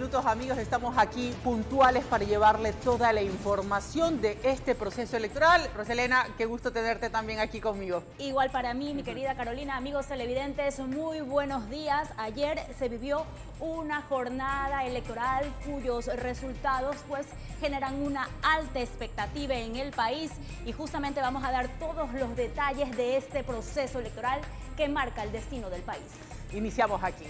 minutos, amigos, estamos aquí puntuales para llevarle toda la información de este proceso electoral. Roselena, qué gusto tenerte también aquí conmigo. Igual para mí, mi querida Carolina, amigos televidentes, muy buenos días. Ayer se vivió una jornada electoral cuyos resultados pues generan una alta expectativa en el país y justamente vamos a dar todos los detalles de este proceso electoral que marca el destino del país. Iniciamos aquí.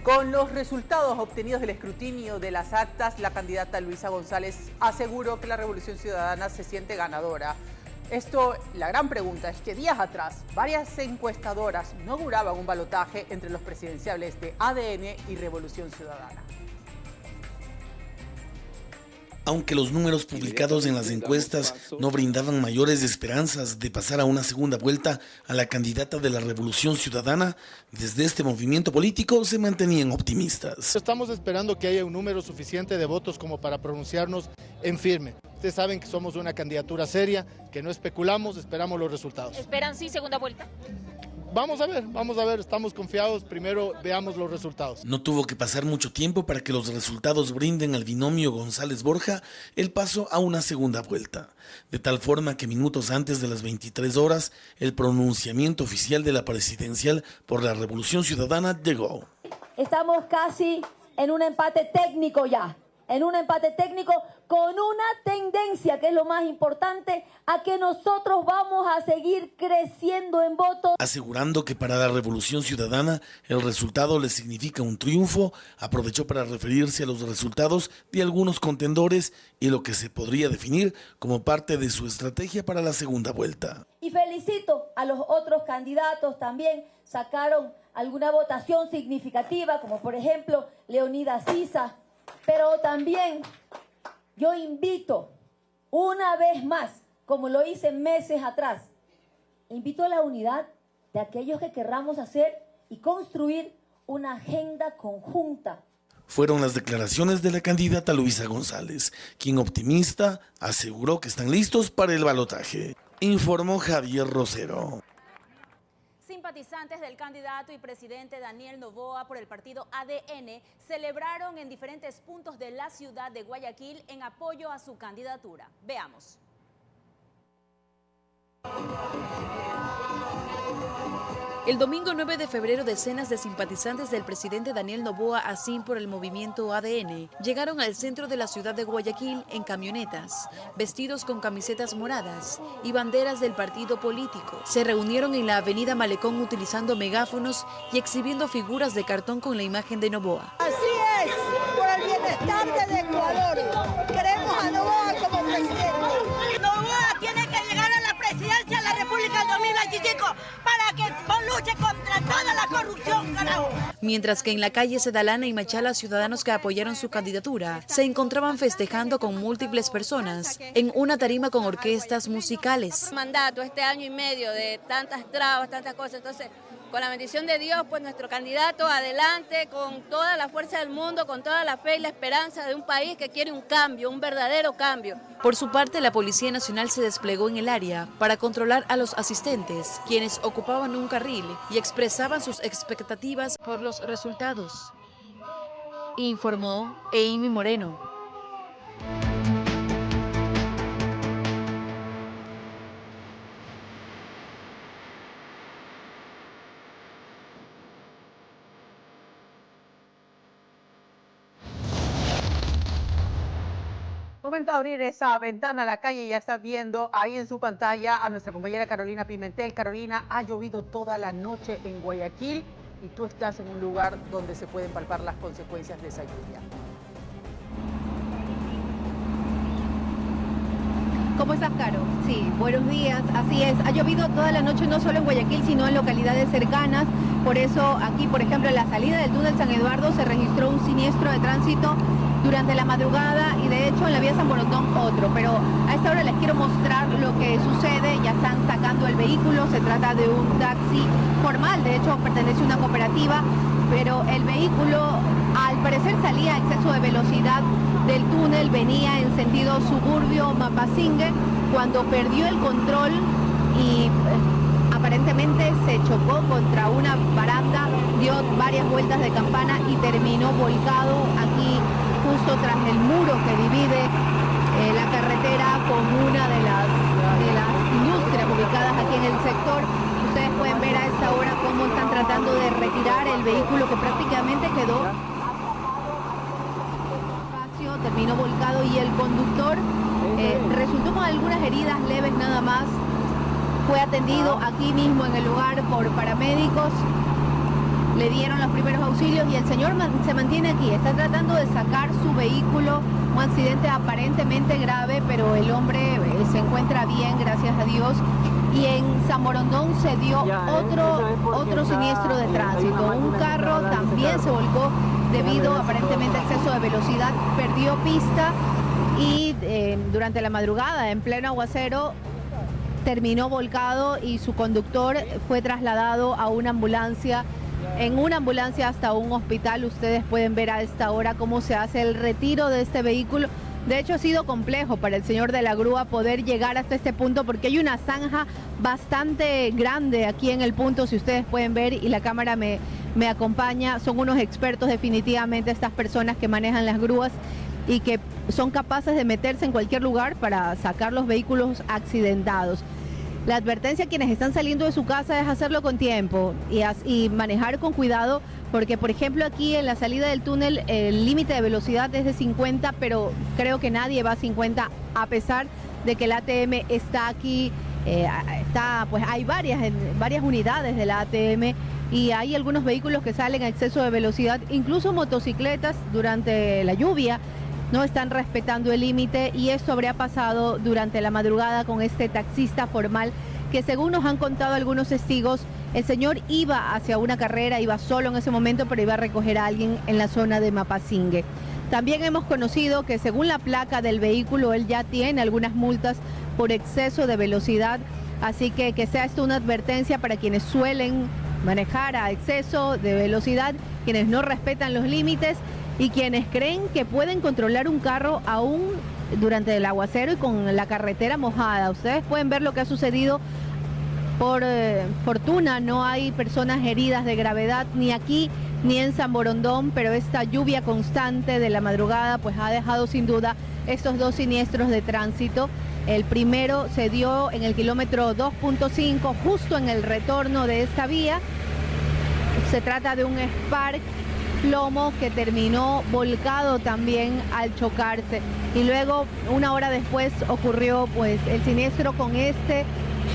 Con los resultados obtenidos del escrutinio de las actas, la candidata Luisa González aseguró que la Revolución Ciudadana se siente ganadora. La gran pregunta es que días atrás, varias encuestadoras no auguraban un balotaje entre los presidenciables de ADN y Revolución Ciudadana. Aunque los números publicados en las encuestas no brindaban mayores esperanzas de pasar a una segunda vuelta a la candidata de la Revolución Ciudadana, desde este movimiento político se mantenían optimistas. Estamos esperando que haya un número suficiente de votos como para pronunciarnos en firme. Ustedes saben que somos una candidatura seria, que no especulamos, esperamos los resultados. ¿Esperan sí segunda vuelta? Vamos a ver, estamos confiados, primero veamos los resultados. No tuvo que pasar mucho tiempo para que los resultados brinden al binomio González-Borja el paso a una segunda vuelta, de tal forma que minutos antes de las 23 horas, el pronunciamiento oficial de la presidencial por la Revolución Ciudadana llegó. Estamos casi en un empate técnico ya. En un empate técnico con una tendencia, que es lo más importante, a que nosotros vamos a seguir creciendo en votos. Asegurando que para la Revolución Ciudadana el resultado le significa un triunfo, aprovechó para referirse a los resultados de algunos contendores y lo que se podría definir como parte de su estrategia para la segunda vuelta. Y felicito a los otros candidatos también, sacaron alguna votación significativa, como por ejemplo Leonidas Sisa. Pero también yo invito una vez más, como lo hice meses atrás, invito a la unidad de aquellos que querramos hacer y construir una agenda conjunta. Fueron las declaraciones de la candidata Luisa González, quien optimista aseguró que están listos para el balotaje, informó Javier Rosero. Simpatizantes del candidato y presidente Daniel Noboa por el partido ADN celebraron en diferentes puntos de la ciudad de Guayaquil en apoyo a su candidatura. Veamos. El domingo 9 de febrero, decenas de simpatizantes del presidente Daniel Noboa, así por el movimiento ADN, llegaron al centro de la ciudad de Guayaquil en camionetas, vestidos con camisetas moradas y banderas del partido político. Se reunieron en la avenida Malecón utilizando megáfonos y exhibiendo figuras de cartón con la imagen de Noboa. Así es, por el bienestar del Ecuador. Queremos a Noboa como presidente. Noboa tiene que llegar a la presidencia de la República en 2025 para que luche contra toda la corrupción, carajo. Mientras que en la calle Sedalana y Machala, ciudadanos que apoyaron su candidatura se encontraban festejando con múltiples personas en una tarima con orquestas musicales. Mandato este año y medio de tantas trabas, tantas cosas, entonces con la bendición de Dios, pues nuestro candidato adelante con toda la fuerza del mundo, con toda la fe y la esperanza de un país que quiere un cambio, un verdadero cambio. Por su parte, la Policía Nacional se desplegó en el área para controlar a los asistentes, quienes ocupaban un carril y expresaban sus expectativas por los resultados, informó Amy Moreno. Momento de abrir esa ventana a la calle, ya está viendo ahí en su pantalla a nuestra compañera Carolina Pimentel. Carolina, ha llovido toda la noche en Guayaquil y tú estás en un lugar donde se pueden palpar las consecuencias de esa lluvia. ¿Cómo estás, Caro? Sí, buenos días, así es. Ha llovido toda la noche no solo en Guayaquil, sino en localidades cercanas. Por eso aquí, por ejemplo, en la salida del túnel San Eduardo se registró un siniestro de tránsito durante la madrugada y de hecho en la vía San Borondón otro. Pero a esta hora les quiero mostrar lo que sucede. Ya están sacando el vehículo, se trata de un taxi formal, de hecho pertenece a una cooperativa, pero el vehículo al parecer salía a exceso de velocidad del túnel, venía en sentido suburbio Mapasingue, cuando perdió el control y aparentemente se chocó contra una baranda, dio varias vueltas de campana y terminó volcado aquí justo tras el muro que divide la carretera con una de las industrias ubicadas aquí en el sector. Ustedes pueden ver a esta hora cómo están tratando de retirar el vehículo que prácticamente quedó espacio, terminó volcado, y el conductor resultó con algunas heridas leves nada más. Fue atendido aquí mismo en el lugar por paramédicos, le dieron los primeros auxilios y el señor se mantiene aquí, está tratando de sacar su vehículo. Un accidente aparentemente grave, pero el hombre se encuentra bien, gracias a Dios. Y en San Borondón se dio otro siniestro de tránsito. Un carro también se volcó debido aparentemente a exceso de velocidad, perdió pista y durante la madrugada, en pleno aguacero, terminó volcado y su conductor fue trasladado a una ambulancia. En una ambulancia hasta un hospital. Ustedes pueden ver a esta hora cómo se hace el retiro de este vehículo. De hecho, ha sido complejo para el señor de la grúa poder llegar hasta este punto porque hay una zanja bastante grande aquí en el punto, si ustedes pueden ver, y la cámara me acompaña. Son unos expertos definitivamente estas personas que manejan las grúas y que son capaces de meterse en cualquier lugar para sacar los vehículos accidentados. La advertencia a quienes están saliendo de su casa es hacerlo con tiempo y manejar con cuidado, porque por ejemplo aquí en la salida del túnel el límite de velocidad es de 50, pero creo que nadie va a 50 a pesar de que el ATM está aquí, pues hay varias unidades de la ATM y hay algunos vehículos que salen a exceso de velocidad, incluso motocicletas durante la lluvia. No están respetando el límite y esto habría pasado durante la madrugada con este taxista formal que, según nos han contado algunos testigos, el señor iba hacia una carrera, iba solo en ese momento, pero iba a recoger a alguien en la zona de Mapasingue. También hemos conocido que, según la placa del vehículo, él ya tiene algunas multas por exceso de velocidad, así que sea esto una advertencia para quienes suelen manejar a exceso de velocidad, quienes no respetan los límites y quienes creen que pueden controlar un carro aún durante el aguacero y con la carretera mojada. Ustedes pueden ver lo que ha sucedido. Por fortuna no hay personas heridas de gravedad ni aquí ni en San Borondón, pero esta lluvia constante de la madrugada pues ha dejado sin duda estos dos siniestros de tránsito. El primero se dio en el kilómetro 2.5, justo en el retorno de esta vía. Se trata de un Spark plomo que terminó volcado también al chocarse, y luego una hora después ocurrió pues el siniestro con este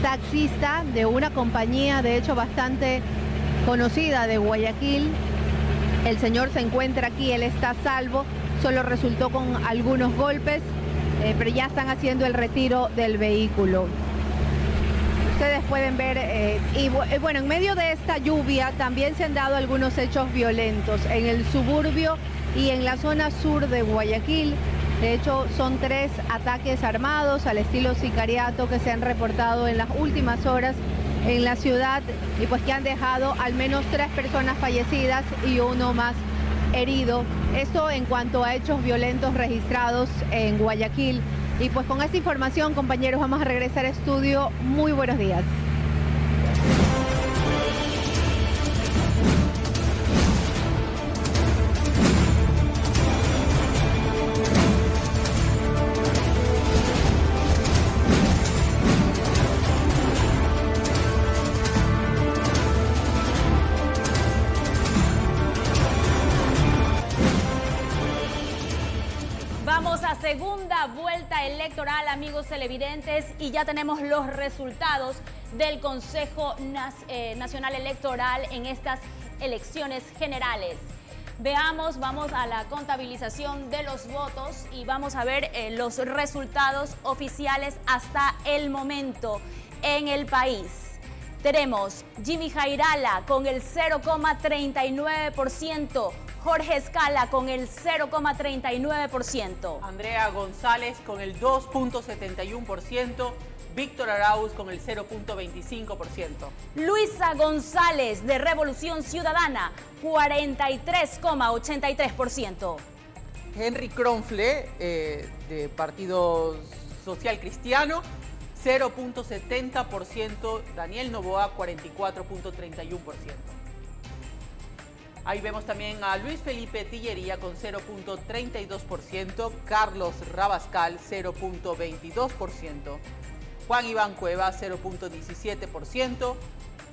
taxista de una compañía de hecho bastante conocida de Guayaquil. El señor se encuentra aquí, él está a salvo, solo resultó con algunos golpes, pero ya están haciendo el retiro del vehículo. Ustedes pueden ver, bueno, en medio de esta lluvia también se han dado algunos hechos violentos en el suburbio y en la zona sur de Guayaquil. De hecho, son 3 ataques armados al estilo sicariato que se han reportado en las últimas horas en la ciudad y pues que han dejado al menos 3 personas fallecidas y uno más herido. Esto en cuanto a hechos violentos registrados en Guayaquil. Y pues con esta información, compañeros, vamos a regresar a estudio. Muy buenos días. Vamos a segunda vuelta electoral, amigos televidentes, y ya tenemos los resultados del Consejo Nacional Electoral en estas elecciones generales. Veamos, vamos a la contabilización de los votos y vamos a ver los resultados oficiales hasta el momento en el país. Tenemos Jimmy Jairala con el 0,39%, Jorge Escala con el 0,39%. Andrea González con el 2,71%. Víctor Arauz con el 0,25%. Luisa González de Revolución Ciudadana, 43,83%. Henry Kronfle de Partido Social Cristiano, 0,70%. Daniel Noboa, 44,31%. Ahí vemos también a Luis Felipe Tillería con 0.32%, Carlos Rabascal 0.22%, Juan Iván Cueva 0.17%,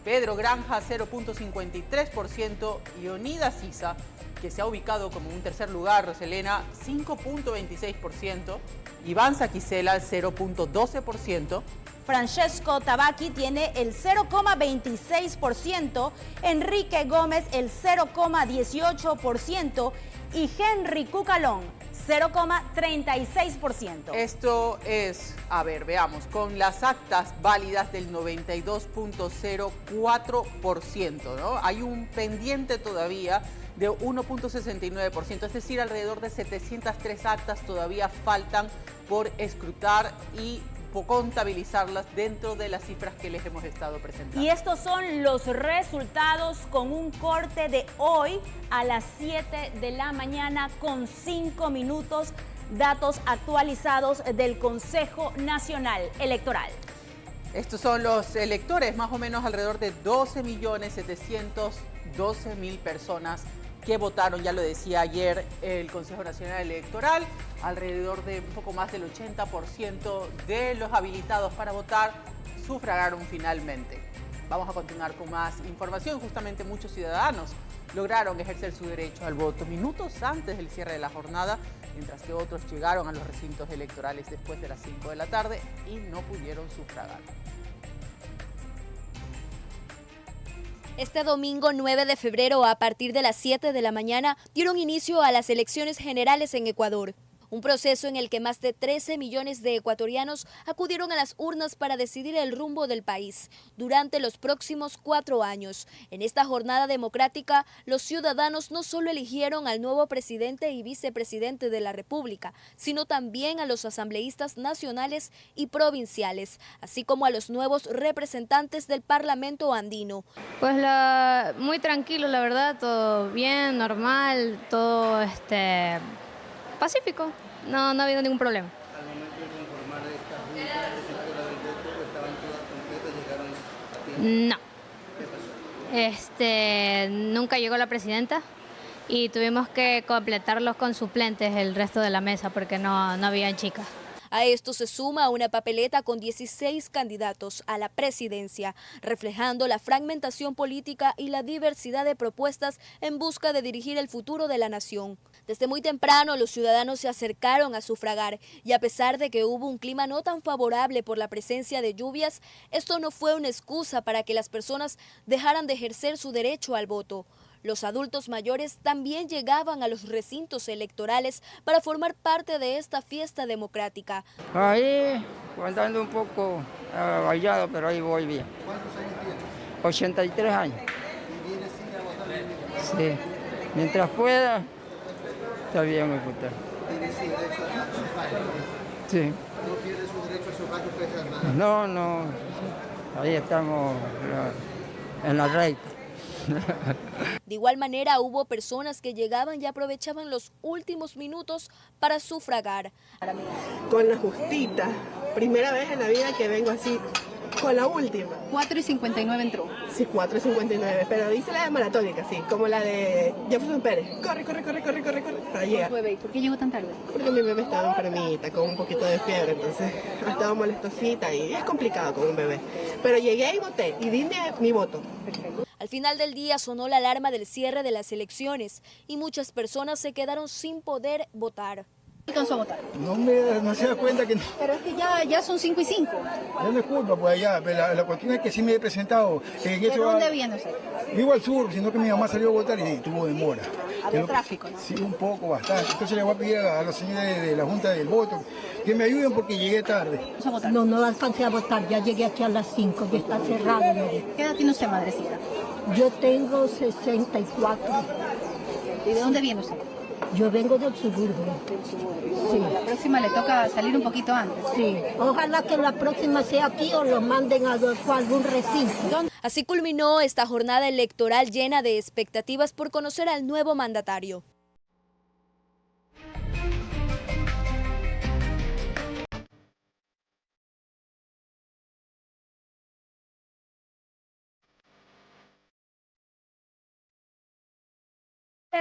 Pedro Granja 0.53%, Leonidas Sisa, que se ha ubicado como un tercer lugar, Roselena, 5.26%, Iván Saquicela 0.12%, Francesco Tabaqui tiene el 0,26%, Enrique Gómez el 0,18% y Henry Cucalón 0,36%. Esto es, a ver, veamos, con las actas válidas del 92.04%, ¿no? Hay un pendiente todavía de 1.69%, es decir, alrededor de 703 actas todavía faltan por escrutar y contabilizarlas dentro de las cifras que les hemos estado presentando. Y estos son los resultados con un corte de hoy a las 7 de la mañana con 5 minutos, datos actualizados del Consejo Nacional Electoral. Estos son los electores, más o menos alrededor de 12.712.000 personas que votaron, ya lo decía ayer el Consejo Nacional Electoral, alrededor de un poco más del 80% de los habilitados para votar sufragaron finalmente. Vamos a continuar con más información. Justamente muchos ciudadanos lograron ejercer su derecho al voto minutos antes del cierre de la jornada, mientras que otros llegaron a los recintos electorales después de las 5 de la tarde y no pudieron sufragar. Este domingo 9 de febrero, a partir de las 7 de la mañana, dieron inicio a las elecciones generales en Ecuador. Un proceso en el que más de 13 millones de ecuatorianos acudieron a las urnas para decidir el rumbo del país durante los próximos 4 años. En esta jornada democrática, los ciudadanos no solo eligieron al nuevo presidente y vicepresidente de la República, sino también a los asambleístas nacionales y provinciales, así como a los nuevos representantes del Parlamento andino. Pues muy tranquilo, la verdad, todo bien, normal, todo pacífico, no ha habido ningún problema. Al momento de conformar esta junta receptora del voto, ¿estaban todas completas? ¿Llegaron a tiempo? No. Nunca llegó la presidenta y tuvimos que completarlos con suplentes el resto de la mesa porque no habían chicas. A esto se suma una papeleta con 16 candidatos a la presidencia, reflejando la fragmentación política y la diversidad de propuestas en busca de dirigir el futuro de la nación. Desde muy temprano los ciudadanos se acercaron a sufragar y a pesar de que hubo un clima no tan favorable por la presencia de lluvias, esto no fue una excusa para que las personas dejaran de ejercer su derecho al voto. Los adultos mayores también llegaban a los recintos electorales para formar parte de esta fiesta democrática. Ahí, andando un poco vallado, pero ahí voy bien. ¿Cuántos años tiene? 83 años. ¿Y viene sin votar? Sí, mientras pueda, está bien voy a votar. ¿Tiene su derecho a sufragio? Sí. ¿No pierde su derecho a sufragio pese a nada? No, ahí estamos en la recta. De igual manera hubo personas que llegaban y aprovechaban los últimos minutos para sufragar. Con la justita, primera vez en la vida que vengo así, con la última. 4:59 entró. Sí, 4:59, pero hice la de maratónica, sí, como la de Jefferson Pérez. Corre, para llegar. ¿Por qué llegó tan tarde? Porque mi bebé estaba enfermita, con un poquito de fiebre, entonces ha estado molestosita y es complicado con un bebé. Pero llegué y voté, y di mi voto. Perfecto. Al final del día sonó la alarma del cierre de las elecciones y muchas personas se quedaron sin poder votar. ¿Alcanzó a votar? No se da cuenta que no. Pero es que ya son 5:05. No me culpa, pues allá, pero la cuestión es que sí me he presentado. ¿De dónde viene usted? Vivo al sur, sino que mi mamá salió a votar y tuvo demora. Había tráfico, ¿no? Sí, un poco, bastante. Entonces le voy a pedir a los señores de la Junta del Voto que me ayuden porque llegué tarde. No alcancé a votar, ya llegué aquí a las 5, ya está cerrado. ¿Qué edad tiene usted, madrecita? Yo tengo 64. ¿Y de dónde viene usted? Yo vengo del suburbio. Sí. La próxima le toca salir un poquito antes. Sí. Ojalá que la próxima sea aquí o lo manden a algún recinto. Así culminó esta jornada electoral llena de expectativas por conocer al nuevo mandatario.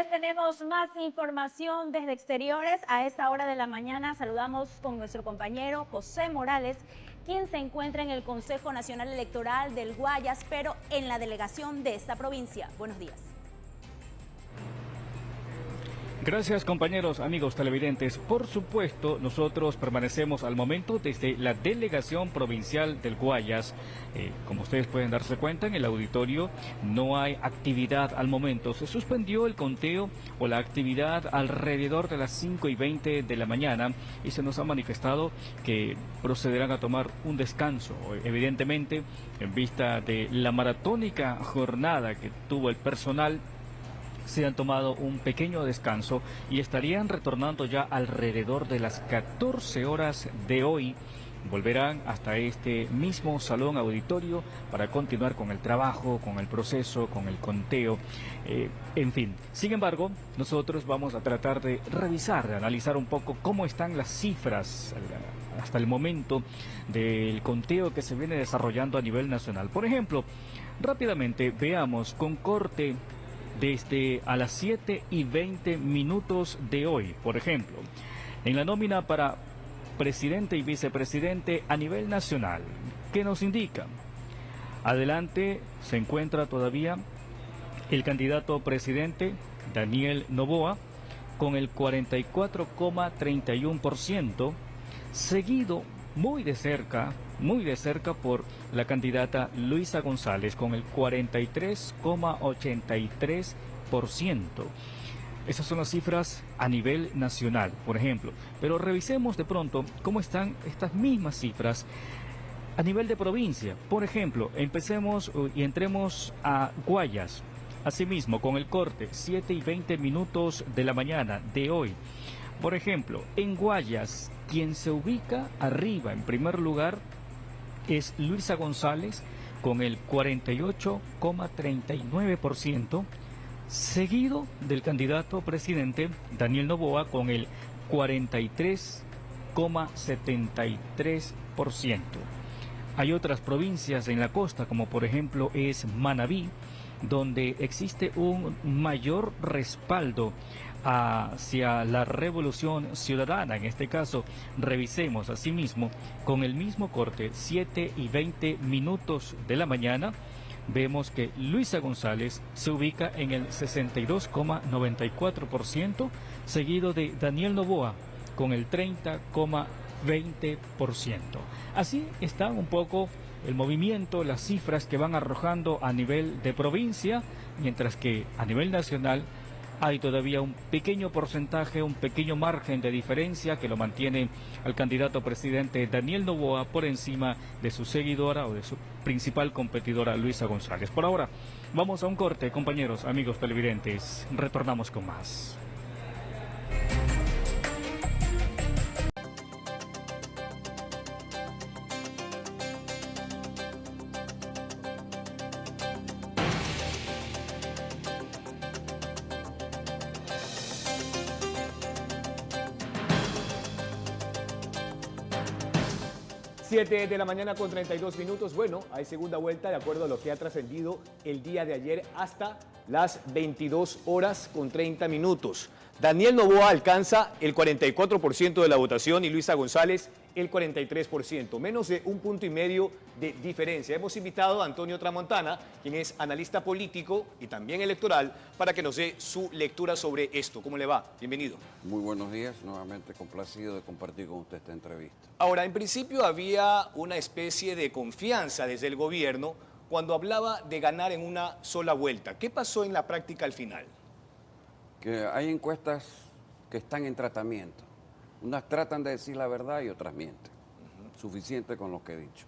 Tenemos más información desde exteriores. A esta hora de la mañana saludamos con nuestro compañero José Morales, quien se encuentra en el Consejo Nacional Electoral del Guayas, pero en la delegación de esta provincia. Buenos días. Gracias, compañeros, amigos televidentes. Por supuesto, nosotros permanecemos al momento desde la delegación provincial del Guayas. Como ustedes pueden darse cuenta, en el auditorio no hay actividad al momento. Se suspendió el conteo o la actividad alrededor de las 5:20 de la mañana y se nos ha manifestado que procederán a tomar un descanso, evidentemente, en vista de la maratónica jornada que tuvo el personal. Se han tomado un pequeño descanso y estarían retornando ya alrededor de las 14 horas de hoy. Volverán hasta este mismo salón auditorio para continuar con el trabajo, con el proceso, con el conteo, en fin. Sin embargo, nosotros vamos a tratar de revisar, de analizar un poco cómo están las cifras hasta el momento del conteo que se viene desarrollando a nivel nacional. Por ejemplo, rápidamente veamos con corte desde a las 7:20 de hoy, por ejemplo, en la nómina para presidente y vicepresidente a nivel nacional. ¿Qué nos indica? Adelante se encuentra todavía el candidato presidente Daniel Noboa con el 44,31%, seguido muy de cerca por la candidata Luisa González con el 43,83%. Esas son las cifras a nivel nacional, por ejemplo. Pero revisemos de pronto cómo están estas mismas cifras a nivel de provincia. Por ejemplo, empecemos y entremos a Guayas. Asimismo, con el corte 7:20 de la mañana de hoy. Por ejemplo, en Guayas, quien se ubica arriba en primer lugar es Luisa González con el 48,39%, seguido del candidato presidente Daniel Noboa con el 43,73%. Hay otras provincias en la costa, como por ejemplo es Manabí, donde existe un mayor respaldo hacia la Revolución Ciudadana. En este caso, revisemos asimismo con el mismo corte, 7:20 de la mañana, vemos que Luisa González se ubica en el 62,94%, seguido de Daniel Noboa con el 30,20%. Así está un poco el movimiento, las cifras que van arrojando a nivel de provincia, mientras que a nivel nacional hay todavía un pequeño porcentaje, un pequeño margen de diferencia que lo mantiene al candidato presidente Daniel Noboa por encima de su seguidora o de su principal competidora Luisa González. Por ahora, vamos a un corte, compañeros, amigos televidentes. Retornamos con más. Siete de la mañana con 32 minutos. Bueno, hay segunda vuelta de acuerdo a lo que ha trascendido el día de ayer hasta las 22 horas con 30 minutos. Daniel Noboa alcanza el 44% de la votación y Luisa González el 43%, menos de 1,5 puntos de diferencia. Hemos invitado a Antonio Tramontana, quien es analista político y también electoral, para que nos dé su lectura sobre esto. ¿Cómo le va? Bienvenido. Muy buenos días, nuevamente complacido de compartir con usted esta entrevista. Ahora, en principio había una especie de confianza desde el gobierno cuando hablaba de ganar en una sola vuelta. ¿Qué pasó en la práctica al final? Que hay encuestas que están en tratamiento. Unas tratan de decir la verdad y otras mienten. Suficiente con lo que he dicho.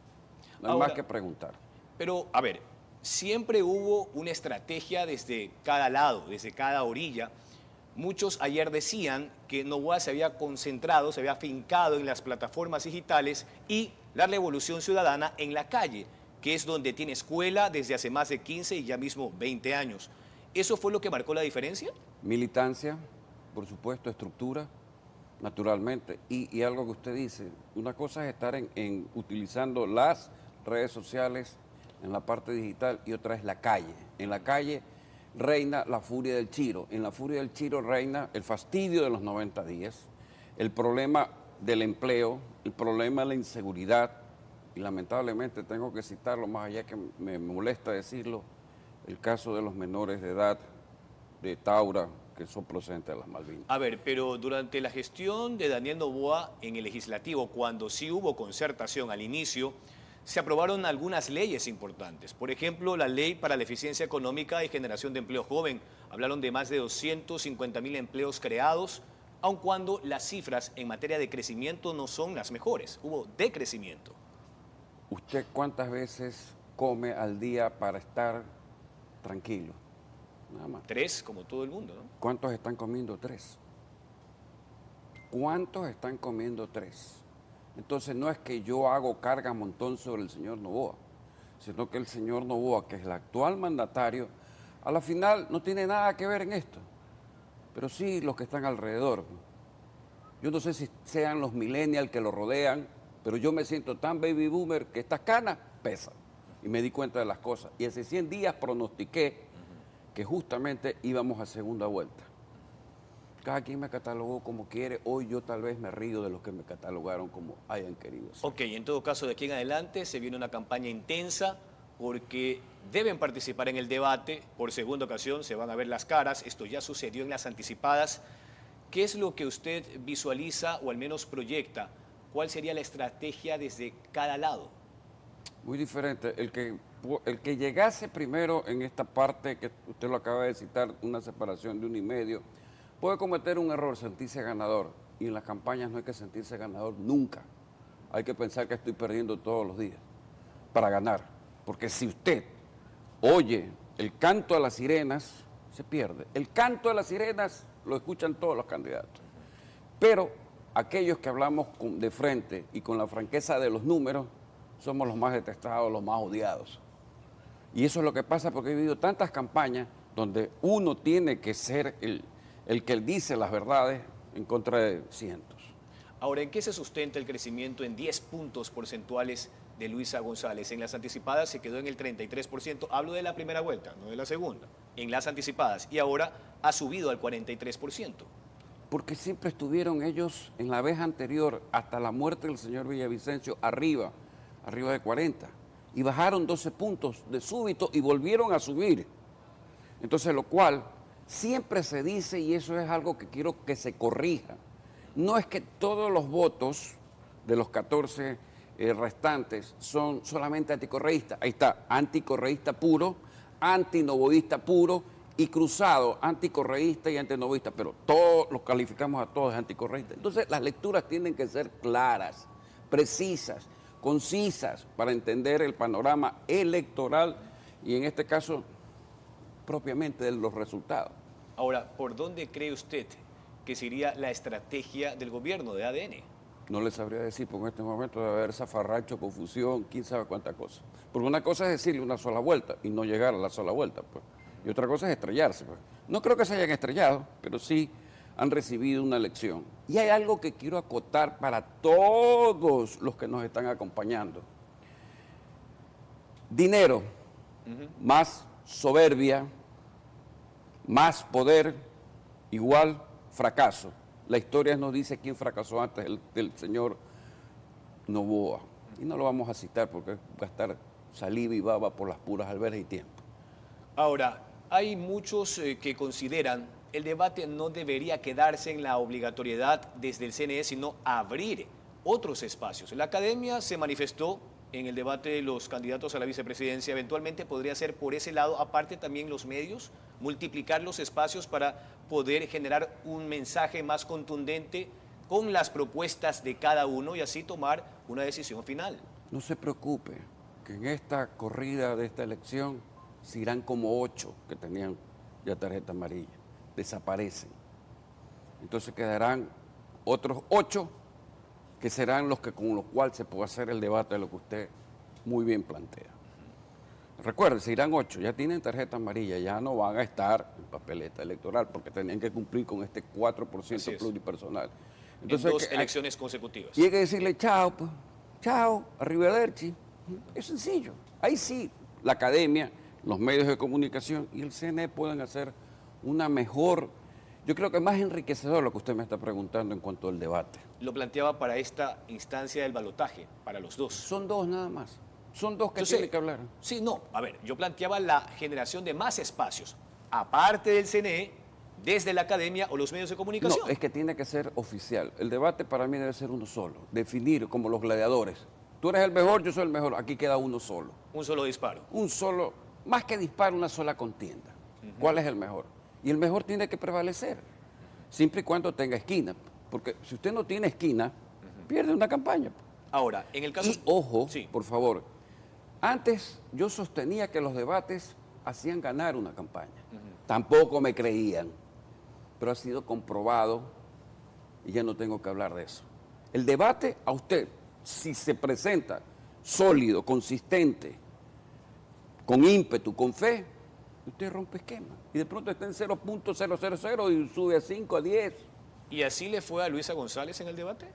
No hay más que preguntar. Pero, a ver, siempre hubo una estrategia desde cada lado, desde cada orilla. Muchos ayer decían que Noboa se había concentrado, se había afincado en las plataformas digitales y la Revolución Ciudadana en la calle, que es donde tiene escuela desde hace más de 15 y ya mismo 20 años. ¿Eso fue lo que marcó la diferencia? Militancia, por supuesto, estructura, naturalmente. Y algo que usted dice, una cosa es estar utilizando las redes sociales en la parte digital y otra es la calle. En la calle reina la furia del Chiro. En la furia del Chiro reina el fastidio de los 90 días, el problema del empleo, el problema de la inseguridad, y lamentablemente tengo que citarlo, más allá que me molesta decirlo, el caso de los menores de edad de Taura, que son procedentes de las Malvinas. A ver, pero durante la gestión de Daniel Noboa en el legislativo, cuando sí hubo concertación al inicio, se aprobaron algunas leyes importantes. Por ejemplo, la Ley para la Eficiencia Económica y Generación de Empleo Joven. Hablaron de más de 250.000 empleos creados, aun cuando las cifras en materia de crecimiento no son las mejores. Hubo decrecimiento. ¿Usted cuántas veces come al día para estar tranquilo? Nada más. 3, como todo el mundo, ¿no? ¿Cuántos están comiendo 3? ¿Cuántos están comiendo 3? Entonces no es que yo hago carga montón sobre el señor Noboa, sino que el señor Noboa, que es el actual mandatario, a la final no tiene nada que ver en esto, pero sí los que están alrededor. Yo no sé si sean los millennials que lo rodean, pero yo me siento tan baby boomer que estas canas pesan. Y me di cuenta de las cosas. Y hace 100 días pronostiqué que justamente íbamos a segunda vuelta. Cada quien me catalogó como quiere. Hoy yo tal vez me río de los que me catalogaron como hayan querido ser. Ok, en todo caso, de aquí en adelante se viene una campaña intensa porque deben participar en el debate. Por segunda ocasión se van a ver las caras. Esto ya sucedió en las anticipadas. ¿Qué es lo que usted visualiza o al menos proyecta? ¿Cuál sería la estrategia desde cada lado? Muy diferente. El que llegase primero en esta parte, que usted lo acaba de citar, una separación de 1,5, puede cometer un error, sentirse ganador. Y en las campañas no hay que sentirse ganador nunca. Hay que pensar que estoy perdiendo todos los días para ganar. Porque si usted oye el canto de las sirenas, se pierde. El canto de las sirenas lo escuchan todos los candidatos. Pero aquellos que hablamos de frente y con la franqueza de los números, somos los más detestados, los más odiados. Y eso es lo que pasa porque he vivido tantas campañas donde uno tiene que ser el que dice las verdades en contra de cientos. Ahora, ¿en qué se sustenta el crecimiento en 10 puntos porcentuales de Luisa González? En las anticipadas se quedó en el 33%. Hablo de la primera vuelta, no de la segunda. En las anticipadas. Y ahora ha subido al 43%. Porque siempre estuvieron ellos en la vez anterior, hasta la muerte del señor Villavicencio, arriba de 40. Y bajaron 12 puntos de súbito y volvieron a subir. Entonces, lo cual siempre se dice, y eso es algo que quiero que se corrija, no es que todos los votos de los 14 restantes son solamente anticorreístas. Ahí está, anticorreísta puro, antinovoísta puro y cruzado, anticorreísta y antinovoísta, pero todos los calificamos a todos de anticorreístas. Entonces, las lecturas tienen que ser claras, precisas, concisas, para entender el panorama electoral y en este caso propiamente de los resultados. Ahora, ¿por dónde cree usted que sería la estrategia del gobierno de ADN? No le sabría decir, porque en este momento debe haber zafarracho, confusión, quién sabe cuántas cosas. Porque una cosa es decirle una sola vuelta y no llegar a la sola vuelta, pues. Y otra cosa es estrellarse, pues. No creo que se hayan estrellado, pero sí han recibido una lección. Y hay algo que quiero acotar para todos los que nos están acompañando. Dinero, más soberbia, más poder, igual fracaso. La historia nos dice quién fracasó antes del señor Noboa. Y no lo vamos a citar porque es gastar saliva y baba por las puras alberjas y tiempo. Ahora, hay muchos que consideran el debate no debería quedarse en la obligatoriedad desde el CNE, sino abrir otros espacios. La academia se manifestó en el debate de los candidatos a la vicepresidencia. Eventualmente podría ser por ese lado, aparte también los medios, multiplicar los espacios para poder generar un mensaje más contundente con las propuestas de cada uno y así tomar una decisión final. No se preocupe, que en esta corrida de esta elección se irán como 8 que tenían ya tarjeta amarilla. Desaparecen. Entonces quedarán otros 8 que serán los que con los cuales se puede hacer el debate de lo que usted muy bien plantea. Recuerden, se irán 8, ya tienen tarjeta amarilla, ya no van a estar en papeleta electoral porque tenían que cumplir con este 4% pluripersonal. Entonces, en 2 elecciones consecutivas. Y hay que decirle chao, pues, chao, arrivederci. Es sencillo. Ahí sí, la academia, los medios de comunicación y el CNE pueden hacer una mejor, yo creo que más enriquecedor lo que usted me está preguntando en cuanto al debate. Lo planteaba para esta instancia del balotaje, para los dos. Son dos nada más. Son dos que tienen que hablar. Sí, no. A ver, yo planteaba la generación de más espacios, aparte del CNE, desde la academia o los medios de comunicación. No, es que tiene que ser oficial. El debate para mí debe ser uno solo. Definir como los gladiadores. Tú eres el mejor, yo soy el mejor. Aquí queda uno solo. Un solo disparo. Un solo, más que disparo, una sola contienda. ¿Cuál es el mejor? Y el mejor tiene que prevalecer, siempre y cuando tenga esquina. Porque si usted no tiene esquina, pierde una campaña. Ahora, en el caso... Y ojo, por favor, antes yo sostenía que los debates hacían ganar una campaña. Tampoco me creían, pero ha sido comprobado y ya no tengo que hablar de eso. El debate a usted, si se presenta sólido, consistente, con ímpetu, con fe, usted rompe esquema. Y de pronto está en 0.000 y sube a 5, a 10. ¿Y así le fue a Luisa González en el debate?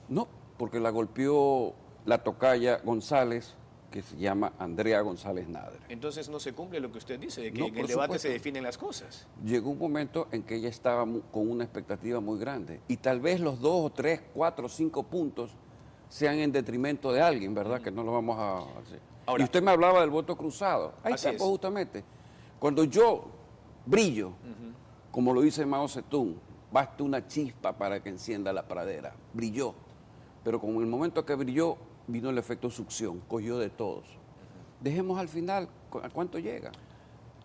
No, porque la golpeó la tocaya González, que se llama Andrea González Nader. Entonces no se cumple lo que usted dice, de que No, en el por debate supuesto. se definen las cosas. Llegó un momento en que ella estaba con una expectativa muy grande y tal vez los 2 o 3, 4, 5 puntos sean en detrimento de alguien, ¿verdad? Que no lo vamos a hacer. Ahora, y usted me hablaba del voto cruzado. Ahí así está, pues, justamente. Cuando yo brillo, como lo dice Mao Zedong, basta una chispa para que encienda la pradera. Brilló. Pero como en el momento que brilló, vino el efecto succión, cogió de todos. Dejemos al final a cuánto llega.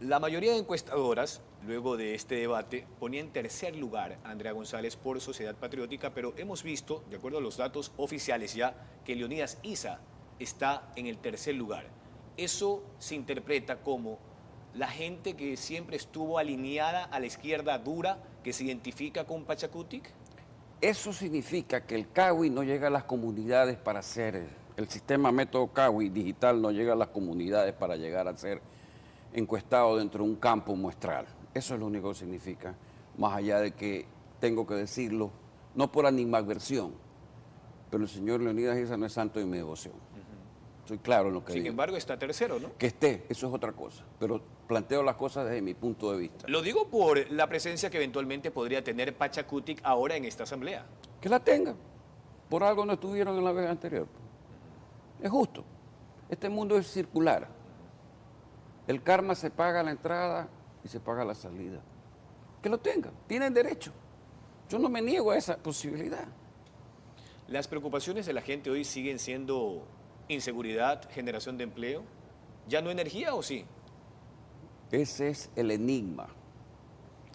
La mayoría de encuestadoras, luego de este debate, ponía en tercer lugar a Andrea González por Sociedad Patriótica, pero hemos visto, de acuerdo a los datos oficiales ya, que Leonidas Issa está en el tercer lugar. Eso se interpreta como la gente que siempre estuvo alineada a la izquierda dura, que se identifica con Pachacutic. Eso significa que el CAUI no llega a las comunidades para hacer, el sistema método CAUI digital no llega a las comunidades para llegar a ser encuestado dentro de un campo muestral. Eso es lo único que significa, más allá de que tengo que decirlo, no por animadversión, pero el señor Leonidas Issa no es santo de mi devoción. Estoy claro en lo que digo. Sin embargo, está tercero, ¿no? Que esté, eso es otra cosa, pero planteo las cosas desde mi punto de vista. Lo digo por la presencia que eventualmente podría tener Pachacutic ahora en esta asamblea. Que la tenga. Por algo no estuvieron en la vez anterior. Es justo. Este mundo es circular. El karma se paga a la entrada y se paga a la salida. Que lo tengan. Tienen derecho. Yo no me niego a esa posibilidad. Las preocupaciones de la gente hoy siguen siendo inseguridad, generación de empleo. ¿Ya no energía o sí? Ese es el enigma.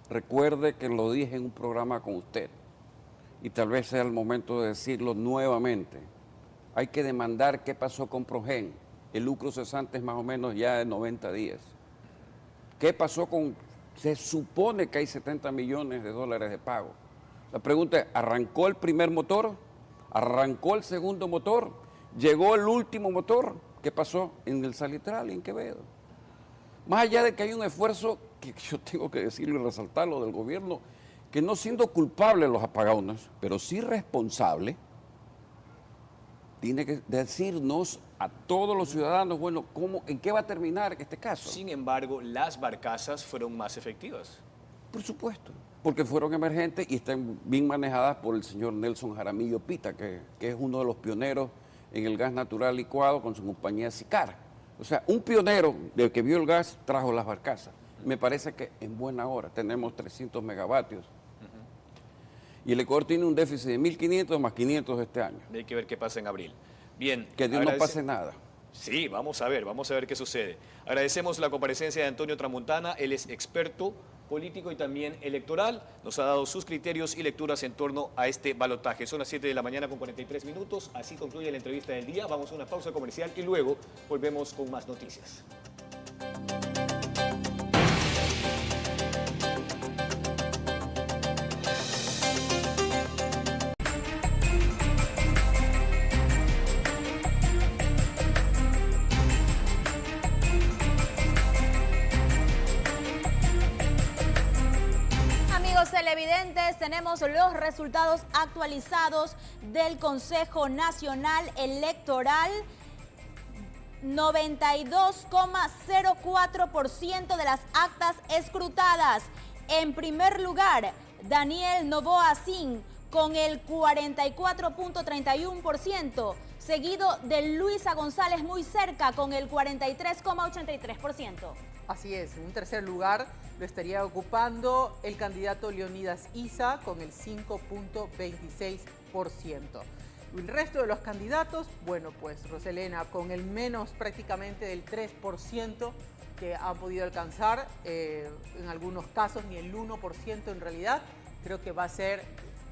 Recuerde que lo dije en un programa con usted y tal vez sea el momento de decirlo nuevamente. Hay que demandar qué pasó con Progen. El lucro cesante es más o menos ya de 90 días. ¿Qué pasó con...? Se supone que hay 70 millones de dólares de pago. La pregunta es, ¿arrancó el primer motor? ¿Arrancó el segundo motor? ¿Llegó el último motor? ¿Qué pasó en el Salitral y en Quevedo? Más allá de que hay un esfuerzo, que yo tengo que decirlo y resaltarlo del gobierno, que no siendo culpable de los apagones, pero sí responsable, tiene que decirnos a todos los ciudadanos, bueno, ¿en qué va a terminar este caso? Sin embargo, las barcazas fueron más efectivas. Por supuesto, porque fueron emergentes y están bien manejadas por el señor Nelson Jaramillo Pita, que es uno de los pioneros en el gas natural licuado con su compañía Sicar. O sea, un pionero del que vio el gas trajo las barcazas. Me parece que en buena hora tenemos 300 megavatios. Y el Ecuador tiene un déficit de 1.500 más 500 este año. Hay que ver qué pasa en abril. Bien. Que Dios no pase nada. Sí, vamos a ver qué sucede. Agradecemos la comparecencia de Antonio Tramontana, él es experto político y también electoral. Nos ha dado sus criterios y lecturas en torno a este balotaje. Son las 7 de la mañana con 43 minutos. Así concluye la entrevista del día. Vamos a una pausa comercial y luego volvemos con más noticias. Televidentes, tenemos los resultados actualizados del Consejo Nacional Electoral. 92,04% de las actas escrutadas. En primer lugar, Daniel Noboa Sin con el 44,31%, seguido de Luisa González muy cerca con el 43,83%. Así es, en un tercer lugar lo estaría ocupando el candidato Leonidas Issa con el 5,26%. El resto de los candidatos, bueno, pues Roselena con el menos prácticamente del 3% que han podido alcanzar, en algunos casos ni el 1% en realidad. Creo que va a ser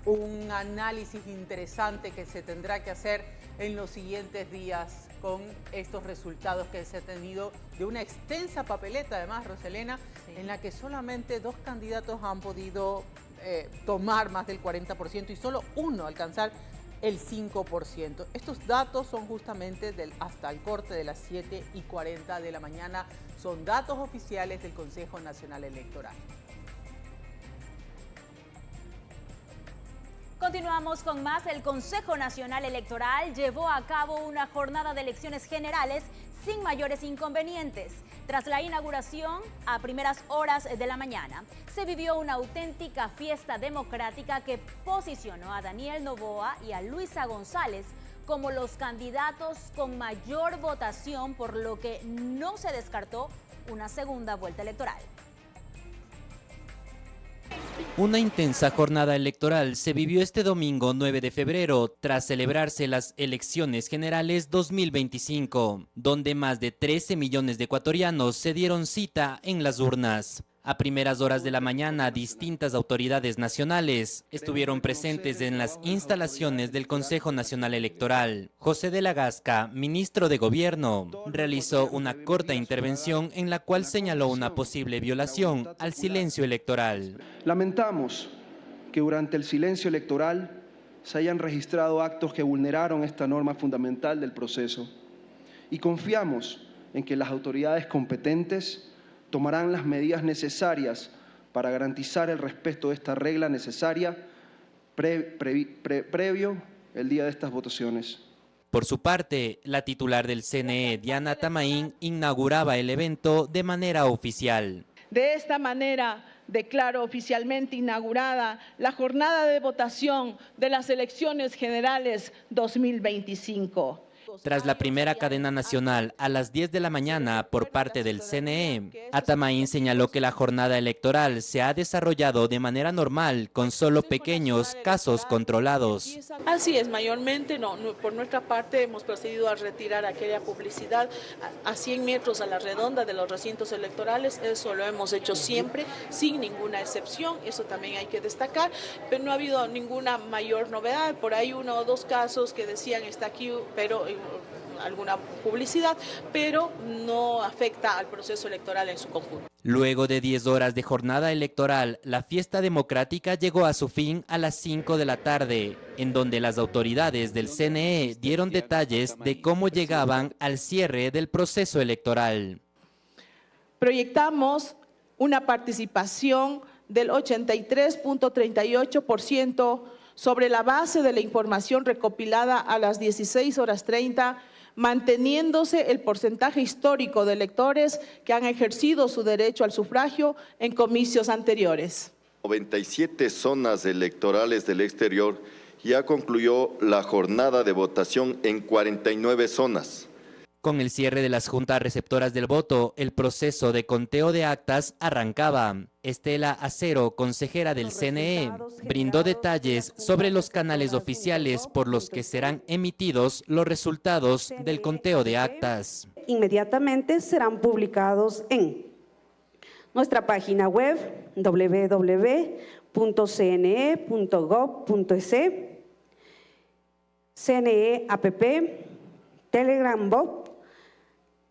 un análisis interesante que se tendrá que hacer en los siguientes días con estos resultados que se ha tenido de una extensa papeleta, además, Roselena, en la que solamente 2 candidatos han podido tomar más del 40% y solo uno alcanzar el 5%. Estos datos son justamente hasta el corte de las 7:40 de la mañana. Son datos oficiales del Consejo Nacional Electoral. Continuamos con más. El Consejo Nacional Electoral llevó a cabo una jornada de elecciones generales sin mayores inconvenientes. Tras la inauguración, a primeras horas de la mañana, se vivió una auténtica fiesta democrática que posicionó a Daniel Noboa y a Luisa González como los candidatos con mayor votación, por lo que no se descartó una segunda vuelta electoral. Una intensa jornada electoral se vivió este domingo 9 de febrero tras celebrarse las elecciones generales 2025, donde más de 13 millones de ecuatorianos se dieron cita en las urnas. A primeras horas de la mañana, distintas autoridades nacionales estuvieron presentes en las instalaciones del Consejo Nacional Electoral. José de la Gasca, ministro de Gobierno, realizó una corta intervención en la cual señaló una posible violación al silencio electoral. Lamentamos que durante el silencio electoral se hayan registrado actos que vulneraron esta norma fundamental del proceso y confiamos en que las autoridades competentes tomarán las medidas necesarias para garantizar el respeto de esta regla necesaria previo el día de estas votaciones. Por su parte, la titular del CNE, Diana Tamaín, inauguraba el evento de manera oficial. De esta manera, declaro oficialmente inaugurada la jornada de votación de las elecciones generales 2025. Tras la primera cadena nacional a las 10 de la mañana por parte del CNE, Atamaín señaló que la jornada electoral se ha desarrollado de manera normal, con solo pequeños casos controlados. Así es, mayormente por nuestra parte hemos procedido a retirar aquella publicidad a 100 metros a la redonda de los recintos electorales. Eso lo hemos hecho siempre, sin ninguna excepción, eso también hay que destacar, pero no ha habido ninguna mayor novedad. Por ahí 1 o 2 casos que decían está aquí, pero alguna publicidad, pero no afecta al proceso electoral en su conjunto. Luego de 10 horas de jornada electoral, la fiesta democrática llegó a su fin a las 5 de la tarde, en donde las autoridades del CNE dieron detalles de cómo llegaban al cierre del proceso electoral. Proyectamos una participación del 83,38% sobre la base de la información recopilada a las 16:30, manteniéndose el porcentaje histórico de electores que han ejercido su derecho al sufragio en comicios anteriores. 97 zonas electorales del exterior ya concluyó la jornada de votación en 49 zonas. Con el cierre de las juntas receptoras del voto, el proceso de conteo de actas arrancaba. Estela Acero, consejera del CNE, brindó detalles sobre los canales oficiales por los que serán emitidos los resultados del conteo de actas. Inmediatamente serán publicados en nuestra página web www.cne.gov.es, CNE app, Telegram bot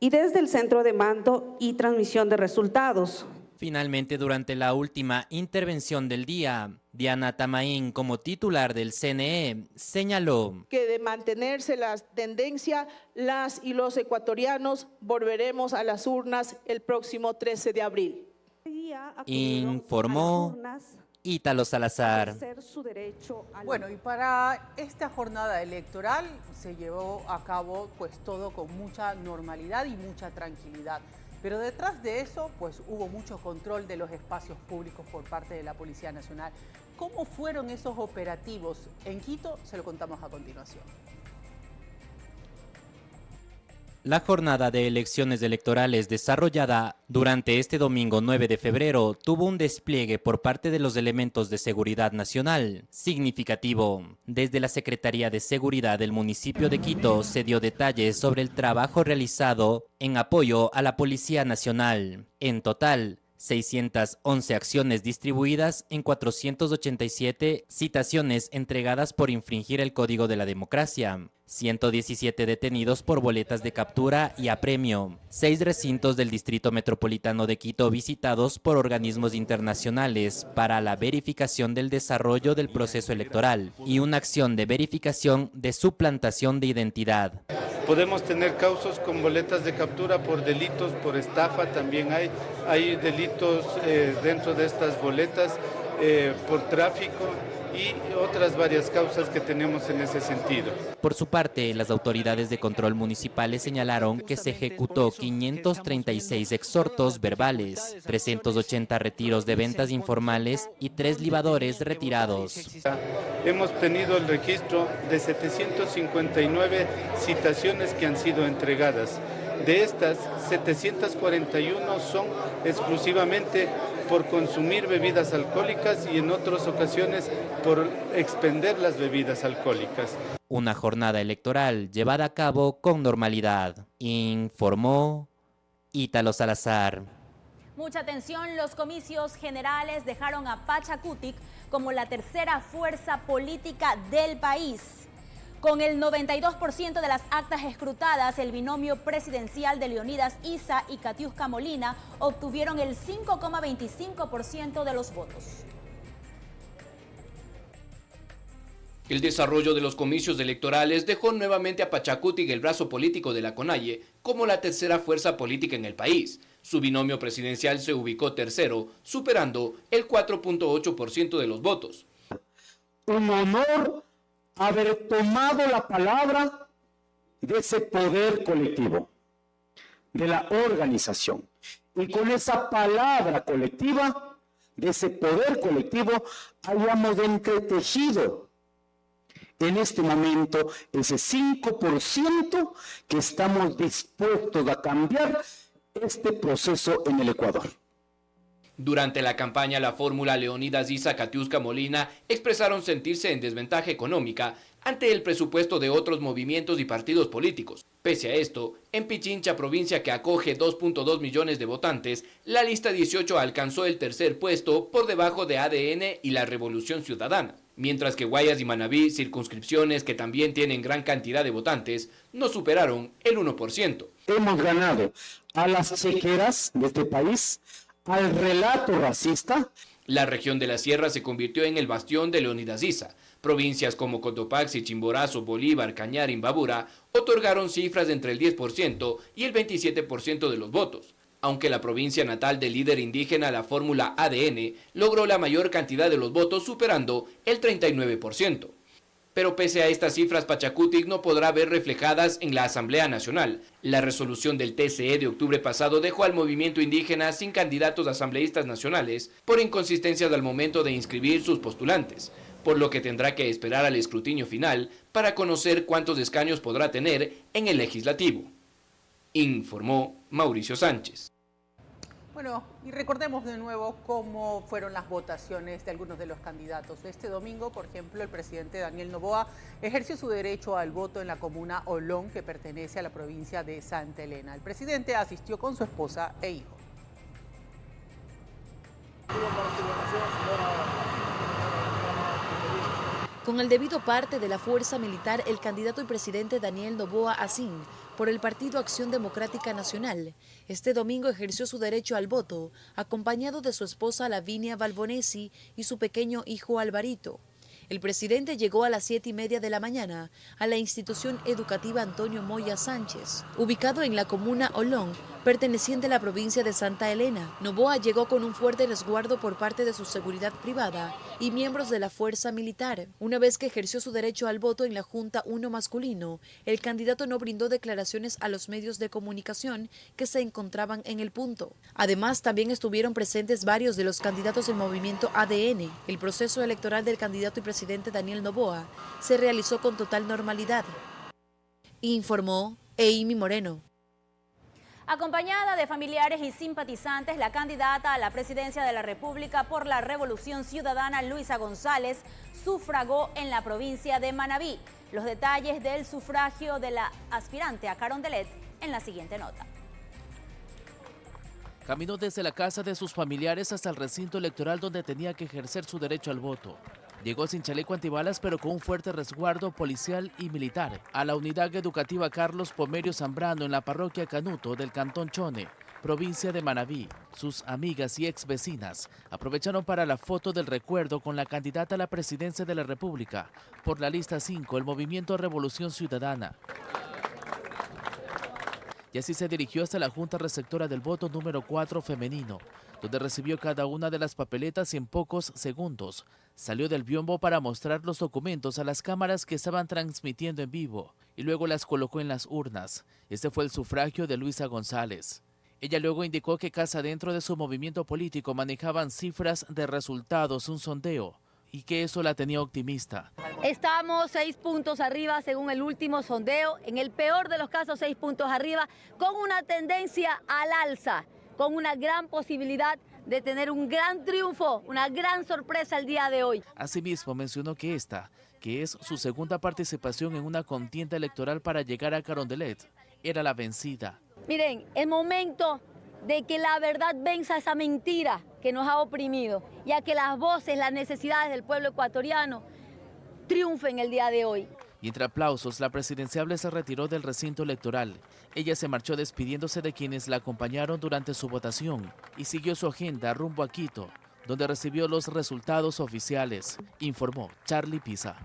y desde el centro de mando y transmisión de resultados. Finalmente, durante la última intervención del día, Diana Tamaín, como titular del CNE, señaló que de mantenerse la tendencia, las y los ecuatorianos volveremos a las urnas el próximo 13 de abril. Informó Ítalo Salazar. Bueno, y para esta jornada electoral se llevó a cabo pues todo con mucha normalidad y mucha tranquilidad. Pero detrás de eso pues hubo mucho control de los espacios públicos por parte de la Policía Nacional. ¿Cómo fueron esos operativos en Quito? Se lo contamos a continuación. La jornada de elecciones electorales desarrollada durante este domingo 9 de febrero tuvo un despliegue por parte de los elementos de seguridad nacional significativo. Desde la Secretaría de Seguridad del municipio de Quito se dio detalles sobre el trabajo realizado en apoyo a la Policía Nacional. En total, 611 acciones distribuidas en 487 citaciones entregadas por infringir el Código de la Democracia, 117 detenidos por boletas de captura y apremio, 6 recintos del Distrito Metropolitano de Quito visitados por organismos internacionales para la verificación del desarrollo del proceso electoral y una acción de verificación de suplantación de identidad. Podemos tener causos con boletas de captura por delitos, por estafa, también hay delitos dentro de estas boletas por tráfico y otras varias causas que tenemos en ese sentido. Por su parte, las autoridades de control municipales señalaron que se ejecutó 536 exhortos verbales, 380 retiros de ventas informales y 3 libadores retirados. Hemos tenido el registro de 759 citaciones que han sido entregadas. De estas, 741 son exclusivamente por consumir bebidas alcohólicas y en otras ocasiones por expender las bebidas alcohólicas. Una jornada electoral llevada a cabo con normalidad, informó Ítalo Salazar. Mucha atención, los comicios generales dejaron a Pachakutik como la tercera fuerza política del país. Con el 92% de las actas escrutadas, el binomio presidencial de Leonidas Issa y Katiuska Molina obtuvieron el 5,25% de los votos. El desarrollo de los comicios electorales dejó nuevamente a Pachakutik, el brazo político de la CONAIE, como la tercera fuerza política en el país. Su binomio presidencial se ubicó tercero, superando el 4,8% de los votos. Un honor haber tomado la palabra de ese poder colectivo, de la organización. Y con esa palabra colectiva, de ese poder colectivo, hayamos entretejido en este momento ese 5% que estamos dispuestos a cambiar este proceso en el Ecuador. Durante la campaña, la fórmula Leonidas Issa, Katiuska Molina expresaron sentirse en desventaja económica ante el presupuesto de otros movimientos y partidos políticos. Pese a esto, en Pichincha, provincia que acoge 2,2 millones de votantes, la lista 18 alcanzó el tercer puesto por debajo de ADN y la Revolución Ciudadana. Mientras que Guayas y Manabí, circunscripciones que también tienen gran cantidad de votantes, no superaron el 1%. Hemos ganado a las chequeras de este país, al relato racista. La región de la Sierra se convirtió en el bastión de Leonidas Issa. Provincias como Cotopaxi, Chimborazo, Bolívar, Cañar y Imbabura otorgaron cifras de entre el 10% y el 27% de los votos, aunque la provincia natal del líder indígena, la fórmula ADN, logró la mayor cantidad de los votos, superando el 39%. Pero pese a estas cifras, Pachakutik no podrá ver reflejadas en la Asamblea Nacional. La resolución del TCE de octubre pasado dejó al movimiento indígena sin candidatos asambleístas nacionales por inconsistencias al momento de inscribir sus postulantes, por lo que tendrá que esperar al escrutinio final para conocer cuántos escaños podrá tener en el legislativo, informó Mauricio Sánchez. Bueno, y recordemos de nuevo cómo fueron las votaciones de algunos de los candidatos. Este domingo, por ejemplo, el presidente Daniel Noboa ejerció su derecho al voto en la comuna Olón, que pertenece a la provincia de Santa Elena. El presidente asistió con su esposa e hijo. Con el debido parte de la fuerza militar, el candidato y presidente Daniel Noboa Asín, por el Partido Acción Democrática Nacional, este domingo ejerció su derecho al voto, acompañado de su esposa Lavinia Balbonesi y su pequeño hijo Alvarito. El presidente llegó a las 7:30 de la mañana a la institución educativa Antonio Moya Sánchez, ubicado en la comuna Olón, perteneciente a la provincia de Santa Elena. Noboa llegó con un fuerte resguardo por parte de su seguridad privada y miembros de la fuerza militar. Una vez que ejerció su derecho al voto en la Junta 1 masculino, el candidato no brindó declaraciones a los medios de comunicación que se encontraban en el punto. Además, también estuvieron presentes varios de los candidatos del movimiento ADN. El proceso electoral del candidato y presidente Daniel Noboa se realizó con total normalidad, informó Amy Moreno. Acompañada de familiares y simpatizantes, la candidata a la presidencia de la República por la Revolución Ciudadana, Luisa González, sufragó en la provincia de Manabí. Los detalles del sufragio de la aspirante a Carondelet en la siguiente nota. Caminó desde la casa de sus familiares hasta el recinto electoral donde tenía que ejercer su derecho al voto. Llegó sin chaleco antibalas, pero con un fuerte resguardo policial y militar, a la unidad educativa Carlos Pomerio Zambrano en la parroquia Canuto del Cantón Chone, provincia de Manabí. Sus amigas y ex vecinas aprovecharon para la foto del recuerdo con la candidata a la presidencia de la República por la lista 5, el Movimiento Revolución Ciudadana. Y así se dirigió hasta la Junta Receptora del Voto número 4 femenino, donde recibió cada una de las papeletas y en pocos segundos salió del biombo para mostrar los documentos a las cámaras que estaban transmitiendo en vivo y luego las colocó en las urnas. Este fue el sufragio de Luisa González. Ella luego indicó que casa dentro de su movimiento político manejaban cifras de resultados, un sondeo, y que eso la tenía optimista. Estamos 6 puntos arriba según el último sondeo, en el peor de los casos 6 puntos arriba, con una tendencia al alza, con una gran posibilidad de tener un gran triunfo, una gran sorpresa el día de hoy. Asimismo mencionó que esta, que es su segunda participación en una contienda electoral para llegar a Carondelet, era la vencida. Miren, el momento de que la verdad venza esa mentira que nos ha oprimido, y a que las voces, las necesidades del pueblo ecuatoriano triunfen el día de hoy. Y entre aplausos, la presidenciable se retiró del recinto electoral. Ella se marchó despidiéndose de quienes la acompañaron durante su votación y siguió su agenda rumbo a Quito, donde recibió los resultados oficiales, informó Charlie Pisa.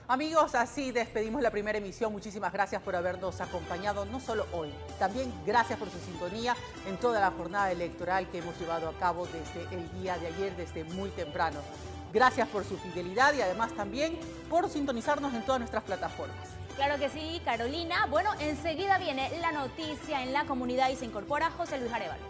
Amigos, así despedimos la primera emisión. Muchísimas gracias por habernos acompañado, no solo hoy, también gracias por su sintonía en toda la jornada electoral que hemos llevado a cabo desde el día de ayer, desde muy temprano. Gracias por su fidelidad y además también por sintonizarnos en todas nuestras plataformas. Claro que sí, Carolina. Bueno, enseguida viene la noticia en la comunidad y se incorpora José Luis Arevalo.